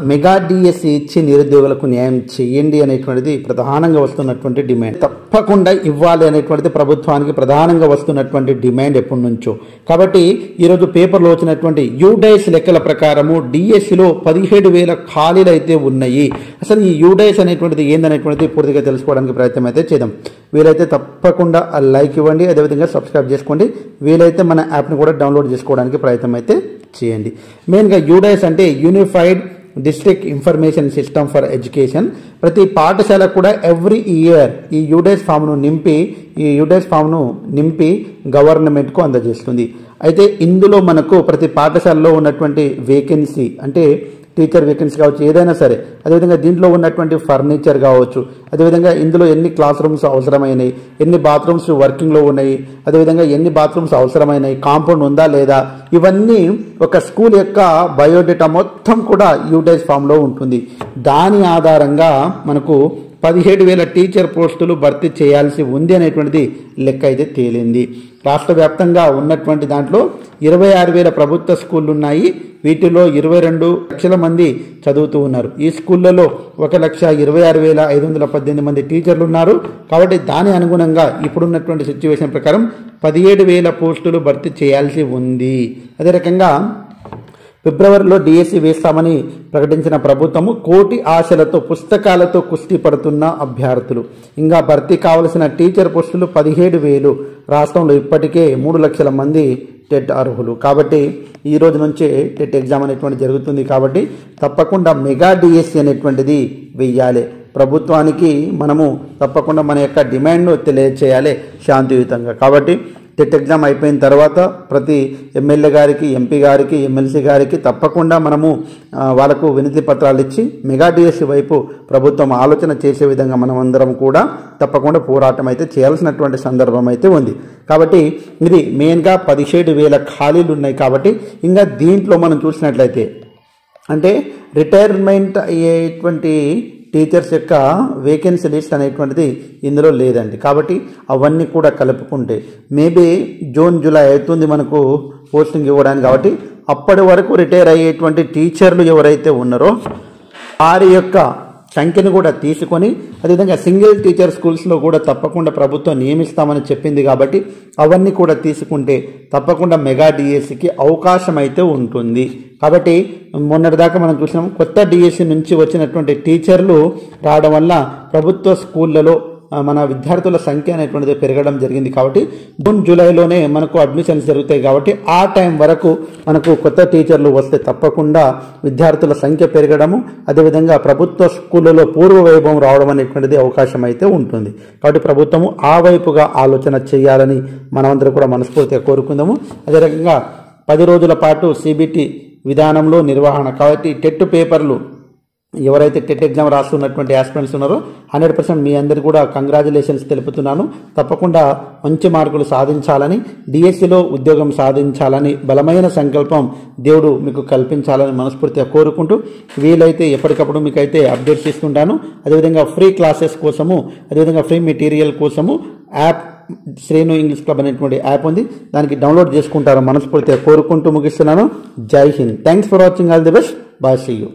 Mega DSC ఇచ్చి నిరుద్యోగులకు న్యాయం చేయండి అనేటువంటిది ప్రధానంగా వస్తున్నటువంటి డిమాండ్. తప్పకుండా ఇవ్వాలి అనేటువంటిది ప్రభుత్వానికి ప్రధానంగా వస్తున్నటువంటి డిమాండ్ ఎప్పటి నుంచో. కాబట్టి ఈరోజు పేపర్లో వచ్చినటువంటి యూడైస్ లెక్కల ప్రకారము డిఎస్సిలో 17,000 ఖాళీలు అయితే ఉన్నాయి. అసలు ఈ యూడైస్ అనేటువంటిది ఏందనేటువంటిది పూర్తిగా తెలుసుకోవడానికి ప్రయత్నం అయితే చేద్దాం. వీలైతే తప్పకుండా లైక్ ఇవ్వండి, అదేవిధంగా సబ్స్క్రైబ్ చేసుకోండి. వీలైతే మన యాప్ని కూడా డౌన్లోడ్ చేసుకోవడానికి ప్రయత్నం అయితే చేయండి. మెయిన్గా యూడైస్ అంటే unified district information system for education. ప్రతి పాఠశాల కూడా ఎవ్రీ ఇయర్ ఈ యూడైస్ ఫామ్ను నింపి గవర్నమెంట్కు అందజేస్తుంది. అయితే ఇందులో మనకు ప్రతి పాఠశాలలో ఉన్నటువంటి వేకెన్సీ అంటే టీచర్ వేకెన్సీ కావచ్చు, ఏదైనా సరే, అదేవిధంగా దీంట్లో ఉన్నటువంటి ఫర్నిచర్ కావచ్చు, అదేవిధంగా ఇందులో ఎన్ని క్లాస్ రూమ్స్ అవసరమైనవి, ఎన్ని బాత్రూమ్స్ వర్కింగ్లో ఉన్నాయి, అదేవిధంగా ఎన్ని బాత్రూమ్స్ అవసరమైనవి, కాంపౌండ్ ఉందా లేదా, ఇవన్నీ ఒక స్కూల్ యొక్క బయోడేటా మొత్తం కూడా యూడైస్ ఫామ్లో ఉంటుంది. దాని ఆధారంగా మనకు 17,000 టీచర్ పోస్టులు భర్తీ చేయాల్సి ఉంది అనేటువంటిది లెక్క అయితే తేలింది. రాష్ట్ర వ్యాప్తంగా ఉన్నటువంటి దాంట్లో 26,000 ప్రభుత్వ స్కూళ్ళు ఉన్నాయి. వీటిలో 22 లక్షల మంది చదువుతూ ఉన్నారు. ఈ స్కూళ్లలో 1,26,518 మంది టీచర్లు ఉన్నారు. కాబట్టి దాని అనుగుణంగా ఇప్పుడున్నటువంటి సిచ్యువేషన్ ప్రకారం 17,000 పోస్టులు భర్తీ చేయాల్సి ఉంది. అదే రకంగా ఫిబ్రవరిలో డిఎస్సి వేస్తామని ప్రకటించిన ప్రభుత్వము కోటి ఆశలతో పుస్తకాలతో కుస్తీ పడుతున్న అభ్యర్థులు. ఇంకా భర్తీ కావలసిన టీచర్ పోస్టులు 17,000. రాష్ట్రంలో ఇప్పటికే 3 లక్షల మంది టెట్ అర్హులు. కాబట్టి ఈ రోజు నుంచే టెట్ ఎగ్జామ్ అనేటువంటి జరుగుతుంది. కాబట్టి తప్పకుండా మెగా డిఎస్సి అనేటువంటిది వెయ్యాలి. ప్రభుత్వానికి మనము తప్పకుండా మన యొక్క డిమాండ్ను తెలియచేయాలి శాంతియుతంగా. కాబట్టి టెట్ ఎగ్జామ్ అయిపోయిన తర్వాత ప్రతి ఎమ్మెల్యే గారికి, ఎంపీ గారికి, ఎమ్మెల్సీ గారికి తప్పకుండా మనము వాళ్ళకు వినతి పత్రాలు ఇచ్చి మెగా డిఎస్సి వైపు ప్రభుత్వం ఆలోచన చేసే విధంగా మనం అందరం కూడా తప్పకుండా పోరాటం అయితే చేయాల్సినటువంటి సందర్భం అయితే ఉంది. కాబట్టి ఇది మెయిన్గా 17,000 ఖాళీలు ఉన్నాయి. కాబట్టి ఇంకా దీంట్లో మనం చూసినట్లయితే అంటే రిటైర్మెంట్ అయ్యేటువంటి టీచర్స్ యొక్క వేకెన్సీ లిస్ట్ అనేటువంటిది ఇందులో లేదండి. కాబట్టి అవన్నీ కూడా కలుపుకుంటే మేబీ జూన్ జూలై అవుతుంది మనకు పోస్టింగ్ ఇవ్వడానికి. కాబట్టి అప్పటి వరకు రిటైర్ అయ్యేటువంటి టీచర్లు ఎవరైతే ఉన్నారో వారి యొక్క సంఖ్యను కూడా తీసుకొని, అదేవిధంగా సింగిల్ టీచర్ స్కూల్స్లో కూడా తప్పకుండా ప్రభుత్వం నియమిస్తామని చెప్పింది. కాబట్టి అవన్నీ కూడా తీసుకుంటే తప్పకుండా మెగా డిఎస్సికి అవకాశం అయితే ఉంటుంది. కాబట్టి మొన్నటిదాకా మనం చూసినాం, కొత్త డిఎస్సి నుంచి వచ్చినటువంటి టీచర్లు రావడం వల్ల ప్రభుత్వ స్కూళ్ళలో మన విద్యార్థుల సంఖ్య అనేటువంటిది పెరగడం జరిగింది. కాబట్టి జూన్ జూలైలోనే మనకు అడ్మిషన్స్ జరుగుతాయి. కాబట్టి ఆ టైం వరకు మనకు కొత్త టీచర్లు వస్తే తప్పకుండా విద్యార్థుల సంఖ్య పెరగడము, అదేవిధంగా ప్రభుత్వ స్కూళ్ళలో పూర్వ వైభవం రావడం అనేటువంటిది అవకాశం అయితే ఉంటుంది. కాబట్టి ప్రభుత్వము ఆ వైపుగా ఆలోచన చేయాలని మనమందరం కూడా మనస్ఫూర్తిగా కోరుకుందాము. అదే రకంగా 10 రోజుల పాటు సిబిటి విధానంలో నిర్వహణ. కాబట్టి టెట్ పేపర్లు ఎవరైతే టెట్ ఎగ్జామ్ రాస్తున్నటువంటి ఆస్పిరెంట్స్ ఉన్నారో 100% మీ అందరికీ కూడా కంగ్రాచులేషన్స్ తెలుపుతున్నాను. తప్పకుండా మంచి మార్కులు సాధించాలని, డిఎస్సిలో ఉద్యోగం సాధించాలని బలమైన సంకల్పం దేవుడు మీకు కల్పించాలని మనస్ఫూర్తిగా కోరుకుంటూ, వీలైతే ఎప్పటికప్పుడు మీకైతే అప్డేట్స్ ఇస్తుంటాను. అదేవిధంగా ఫ్రీ క్లాసెస్ కోసము, అదేవిధంగా ఫ్రీ మెటీరియల్ కోసము యాప్ శ్రేణు ఇంగ్లీష్ క్లబ్ అనేటువంటి యాప్ ఉంది. దానికి డౌన్లోడ్ చేసుకుంటారో మనస్ఫూర్తిగా కోరుకుంటూ ముగిస్తున్నాను. Jai Hind. Thanks for watching. All the best. Bye. See you.